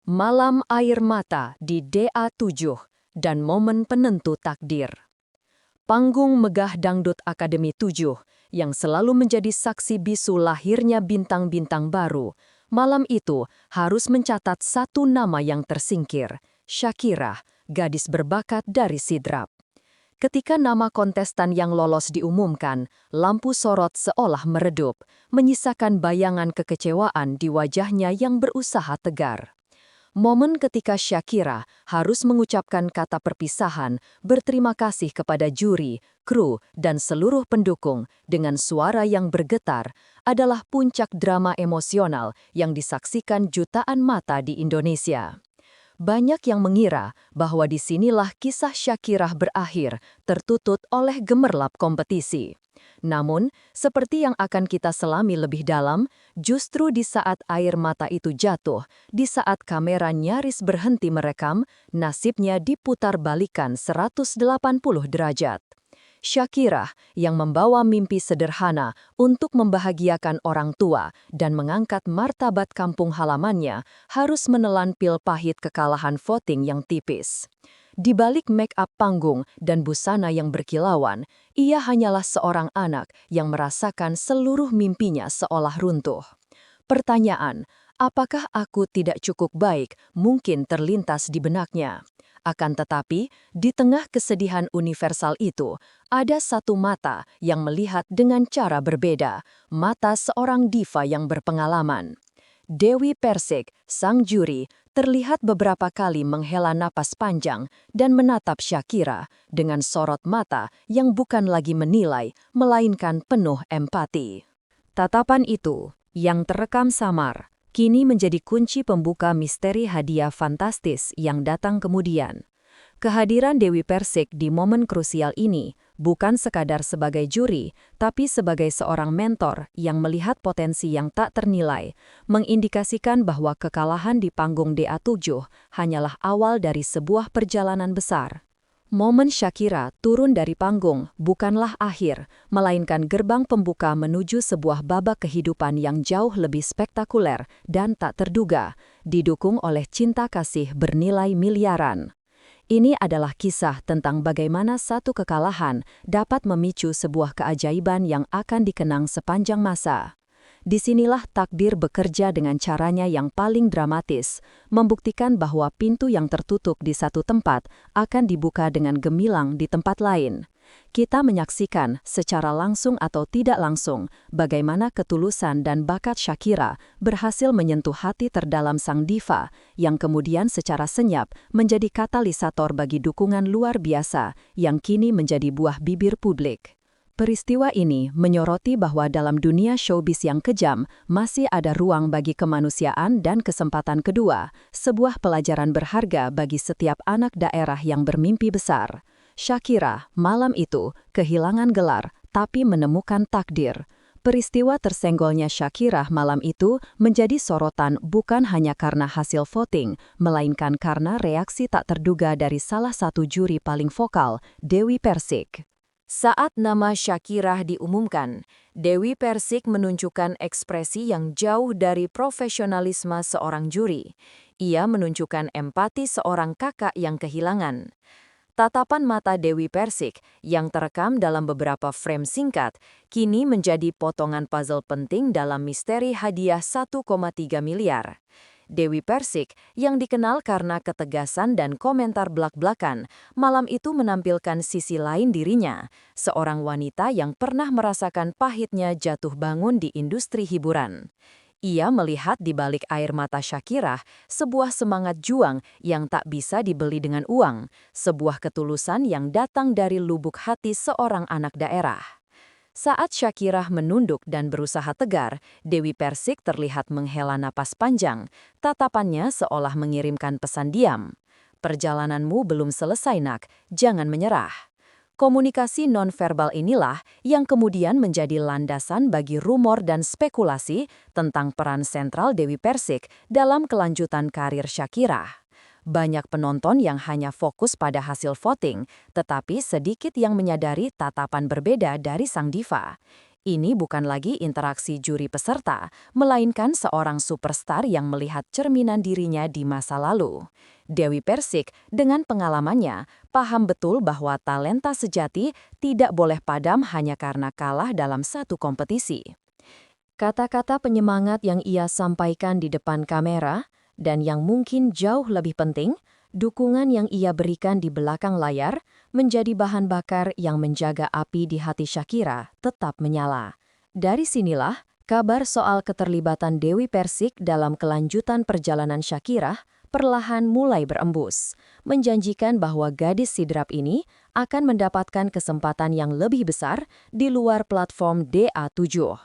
Malam air mata di DA7 dan momen penentu takdir. Panggung megah Dangdut Akademi 7 yang selalu menjadi saksi bisu lahirnya bintang-bintang baru, malam itu harus mencatat satu nama yang tersingkir, Shakira, gadis berbakat dari Sidrap. Ketika nama kontestan yang lolos diumumkan, lampu sorot seolah meredup, menyisakan bayangan kekecewaan di wajahnya yang berusaha tegar. Momen ketika Shakira harus mengucapkan kata perpisahan, berterima kasih kepada juri, kru, dan seluruh pendukung dengan suara yang bergetar adalah puncak drama emosional yang disaksikan jutaan mata di Indonesia. Banyak yang mengira bahwa disinilah kisah Shakira berakhir, tertutup oleh gemerlap kompetisi. Namun, seperti yang akan kita selami lebih dalam, justru di saat air mata itu jatuh, di saat kamera nyaris berhenti merekam, nasibnya diputar balikan 180 derajat. Shakira yang membawa mimpi sederhana untuk membahagiakan orang tua dan mengangkat martabat kampung halamannya harus menelan pil pahit kekalahan voting yang tipis. Di balik make-up panggung dan busana yang berkilauan, ia hanyalah seorang anak yang merasakan seluruh mimpinya seolah runtuh. Pertanyaan, apakah aku tidak cukup baik, mungkin terlintas di benaknya. Akan tetapi, di tengah kesedihan universal itu, ada satu mata yang melihat dengan cara berbeda, mata seorang diva yang berpengalaman. Dewi Persik, sang juri, terlihat beberapa kali menghela napas panjang dan menatap Shakira dengan sorot mata yang bukan lagi menilai, melainkan penuh empati. Tatapan itu, yang terekam samar, kini menjadi kunci pembuka misteri hadiah fantastis yang datang kemudian. Kehadiran Dewi Persik di momen krusial ini bukan sekadar sebagai juri, tapi sebagai seorang mentor yang melihat potensi yang tak ternilai, mengindikasikan bahwa kekalahan di panggung DA7 hanyalah awal dari sebuah perjalanan besar. Momen Shakira turun dari panggung bukanlah akhir, melainkan gerbang pembuka menuju sebuah babak kehidupan yang jauh lebih spektakuler dan tak terduga, didukung oleh cinta kasih bernilai miliaran. Ini adalah kisah tentang bagaimana satu kekalahan dapat memicu sebuah keajaiban yang akan dikenang sepanjang masa. Disinilah takdir bekerja dengan caranya yang paling dramatis, membuktikan bahwa pintu yang tertutup di satu tempat akan dibuka dengan gemilang di tempat lain. Kita menyaksikan secara langsung atau tidak langsung bagaimana ketulusan dan bakat Shakira berhasil menyentuh hati terdalam sang diva yang kemudian secara senyap menjadi katalisator bagi dukungan luar biasa yang kini menjadi buah bibir publik. Peristiwa ini menyoroti bahwa dalam dunia showbiz yang kejam masih ada ruang bagi kemanusiaan dan kesempatan kedua, sebuah pelajaran berharga bagi setiap anak daerah yang bermimpi besar. Shakira, malam itu, kehilangan gelar, tapi menemukan takdir. Peristiwa tersenggolnya Shakira malam itu menjadi sorotan bukan hanya karena hasil voting, melainkan karena reaksi tak terduga dari salah satu juri paling vokal, Dewi Persik. Saat nama Shakira diumumkan, Dewi Persik menunjukkan ekspresi yang jauh dari profesionalisme seorang juri. Ia menunjukkan empati seorang kakak yang kehilangan. Tatapan mata Dewi Persik yang terekam dalam beberapa frame singkat kini menjadi potongan puzzle penting dalam misteri hadiah 1,3 miliar. Dewi Persik, yang dikenal karena ketegasan dan komentar blak-blakan, malam itu menampilkan sisi lain dirinya, seorang wanita yang pernah merasakan pahitnya jatuh bangun di industri hiburan. Ia melihat di balik air mata Shakira sebuah semangat juang yang tak bisa dibeli dengan uang, sebuah ketulusan yang datang dari lubuk hati seorang anak daerah. Saat Shakira menunduk dan berusaha tegar, Dewi Persik terlihat menghela napas panjang, tatapannya seolah mengirimkan pesan diam. Perjalananmu belum selesai nak, jangan menyerah. Komunikasi nonverbal inilah yang kemudian menjadi landasan bagi rumor dan spekulasi tentang peran sentral Dewi Persik dalam kelanjutan karir Shakira. Banyak penonton yang hanya fokus pada hasil voting, tetapi sedikit yang menyadari tatapan berbeda dari sang diva. Ini bukan lagi interaksi juri peserta, melainkan seorang superstar yang melihat cerminan dirinya di masa lalu. Dewi Persik, dengan pengalamannya, paham betul bahwa talenta sejati tidak boleh padam hanya karena kalah dalam satu kompetisi. Kata-kata penyemangat yang ia sampaikan di depan kamera, dan yang mungkin jauh lebih penting, dukungan yang ia berikan di belakang layar menjadi bahan bakar yang menjaga api di hati Shakira tetap menyala. Dari sinilah, kabar soal keterlibatan Dewi Persik dalam kelanjutan perjalanan Shakira perlahan mulai berembus, menjanjikan bahwa gadis sidrap ini akan mendapatkan kesempatan yang lebih besar di luar platform DA7.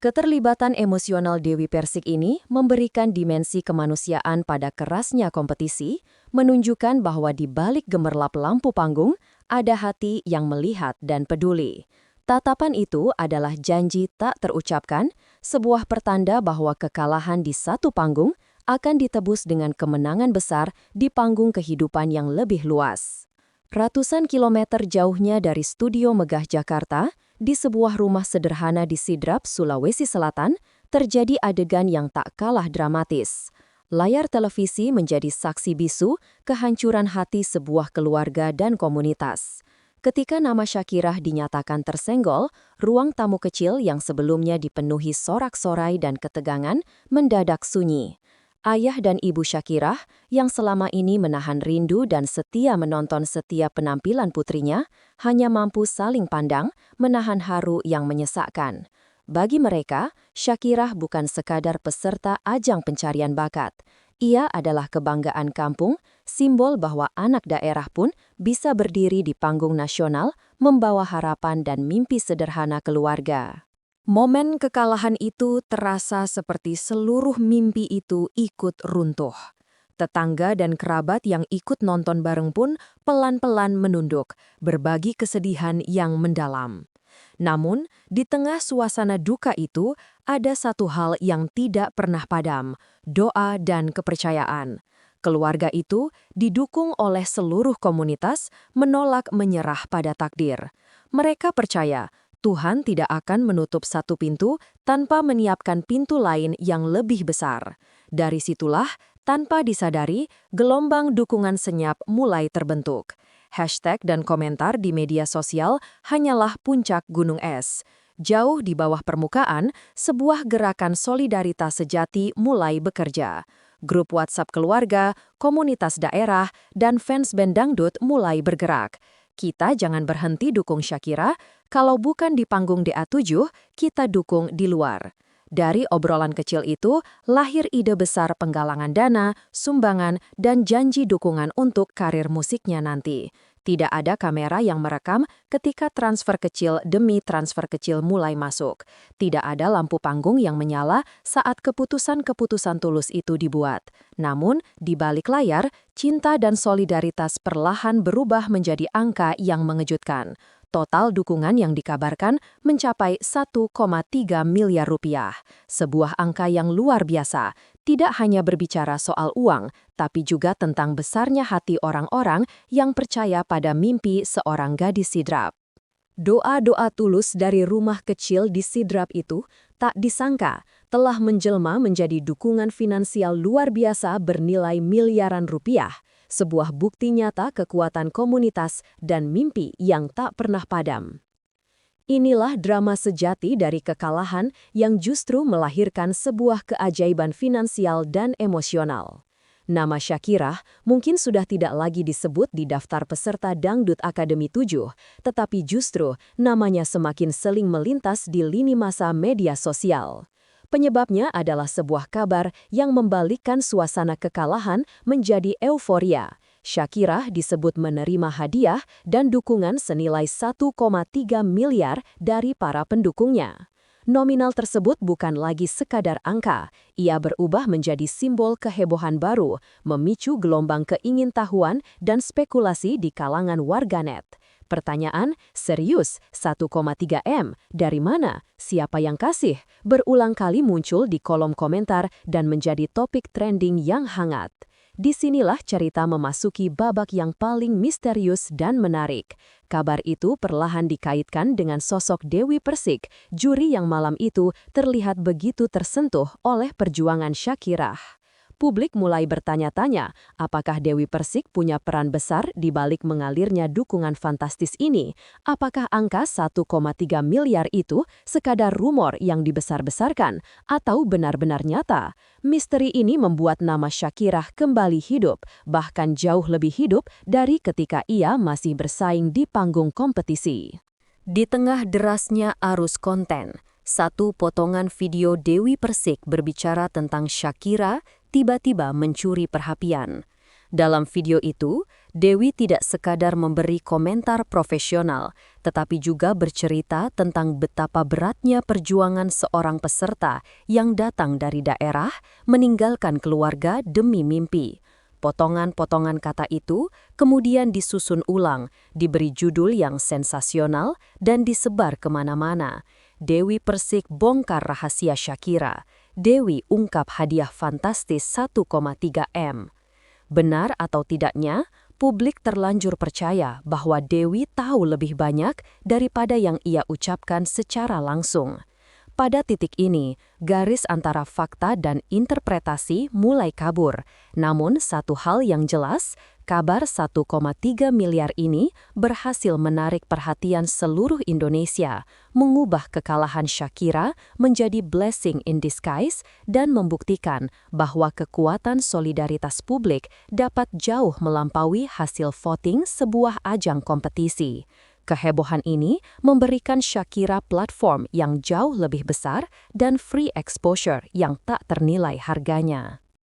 Keterlibatan emosional Dewi Persik ini memberikan dimensi kemanusiaan pada kerasnya kompetisi, menunjukkan bahwa di balik gemerlap lampu panggung, ada hati yang melihat dan peduli. Tatapan itu adalah janji tak terucapkan, sebuah pertanda bahwa kekalahan di satu panggung akan ditebus dengan kemenangan besar di panggung kehidupan yang lebih luas. Ratusan kilometer jauhnya dari studio megah Jakarta, di sebuah rumah sederhana di Sidrap, Sulawesi Selatan, terjadi adegan yang tak kalah dramatis. Layar televisi menjadi saksi bisu kehancuran hati sebuah keluarga dan komunitas. Ketika nama Shakira dinyatakan tersenggol, ruang tamu kecil yang sebelumnya dipenuhi sorak-sorai dan ketegangan mendadak sunyi. Ayah dan ibu Shakira, yang selama ini menahan rindu dan setia menonton setiap penampilan putrinya, hanya mampu saling pandang, menahan haru yang menyesakkan. Bagi mereka, Shakira bukan sekadar peserta ajang pencarian bakat. Ia adalah kebanggaan kampung, simbol bahwa anak daerah pun bisa berdiri di panggung nasional, membawa harapan dan mimpi sederhana keluarga. Momen kekalahan itu terasa seperti seluruh mimpi itu ikut runtuh. Tetangga dan kerabat yang ikut nonton bareng pun pelan-pelan menunduk, berbagi kesedihan yang mendalam. Namun, di tengah suasana duka itu, ada satu hal yang tidak pernah padam, doa dan kepercayaan. Keluarga itu, didukung oleh seluruh komunitas, menolak menyerah pada takdir. Mereka percaya Tuhan tidak akan menutup satu pintu tanpa menyiapkan pintu lain yang lebih besar. Dari situlah, tanpa disadari, gelombang dukungan senyap mulai terbentuk. Hashtag dan komentar di media sosial hanyalah puncak gunung es. Jauh di bawah permukaan, sebuah gerakan solidaritas sejati mulai bekerja. Grup WhatsApp keluarga, komunitas daerah, dan fans band dangdut mulai bergerak. Kita jangan berhenti dukung Shakira, kalau bukan di panggung DA7, kita dukung di luar. Dari obrolan kecil itu, lahir ide besar penggalangan dana, sumbangan, dan janji dukungan untuk karir musiknya nanti. Tidak ada kamera yang merekam ketika transfer kecil demi transfer kecil mulai masuk. Tidak ada lampu panggung yang menyala saat keputusan-keputusan tulus itu dibuat. Namun, di balik layar, cinta dan solidaritas perlahan berubah menjadi angka yang mengejutkan. Total dukungan yang dikabarkan mencapai 1,3 miliar rupiah. Sebuah angka yang luar biasa, tidak hanya berbicara soal uang, tapi juga tentang besarnya hati orang-orang yang percaya pada mimpi seorang gadis sidrap. Doa-doa tulus dari rumah kecil di Sidrap itu tak disangka telah menjelma menjadi dukungan finansial luar biasa bernilai miliaran rupiah. Sebuah bukti nyata kekuatan komunitas dan mimpi yang tak pernah padam. Inilah drama sejati dari kekalahan yang justru melahirkan sebuah keajaiban finansial dan emosional. Nama Shakira mungkin sudah tidak lagi disebut di daftar peserta Dangdut Akademi 7, tetapi justru namanya semakin seling melintas di lini masa media sosial. Penyebabnya adalah sebuah kabar yang membalikkan suasana kekalahan menjadi euforia. Shakira disebut menerima hadiah dan dukungan senilai 1,3 miliar dari para pendukungnya. Nominal tersebut bukan lagi sekadar angka, ia berubah menjadi simbol kehebohan baru, memicu gelombang keingintahuan dan spekulasi di kalangan warganet. Pertanyaan, serius, 1,3 M, dari mana? Siapa yang kasih? Berulang kali muncul di kolom komentar dan menjadi topik trending yang hangat. Disinilah cerita memasuki babak yang paling misterius dan menarik. Kabar itu perlahan dikaitkan dengan sosok Dewi Persik, juri yang malam itu terlihat begitu tersentuh oleh perjuangan Shakira. Publik mulai bertanya-tanya, apakah Dewi Persik punya peran besar di balik mengalirnya dukungan fantastis ini? Apakah angka 1,3 miliar itu sekadar rumor yang dibesar-besarkan atau benar-benar nyata? Misteri ini membuat nama Shakira kembali hidup, bahkan jauh lebih hidup dari ketika ia masih bersaing di panggung kompetisi. Di tengah derasnya arus konten, satu potongan video Dewi Persik berbicara tentang Shakira tiba-tiba mencuri perhatian. Dalam video itu, Dewi tidak sekadar memberi komentar profesional, tetapi juga bercerita tentang betapa beratnya perjuangan seorang peserta yang datang dari daerah, meninggalkan keluarga demi mimpi. Potongan-potongan kata itu kemudian disusun ulang, diberi judul yang sensasional dan disebar kemana-mana. Dewi Persik bongkar rahasia Shakira. Dewi ungkap hadiah fantastis 1,3 M. Benar atau tidaknya, publik terlanjur percaya bahwa Dewi tahu lebih banyak daripada yang ia ucapkan secara langsung. Pada titik ini, garis antara fakta dan interpretasi mulai kabur. Namun satu hal yang jelas, kabar 1,3 miliar ini berhasil menarik perhatian seluruh Indonesia, mengubah kekalahan Shakira menjadi blessing in disguise dan membuktikan bahwa kekuatan solidaritas publik dapat jauh melampaui hasil voting sebuah ajang kompetisi. Kehebohan ini memberikan Shakira platform yang jauh lebih besar dan free exposure yang tak ternilai harganya.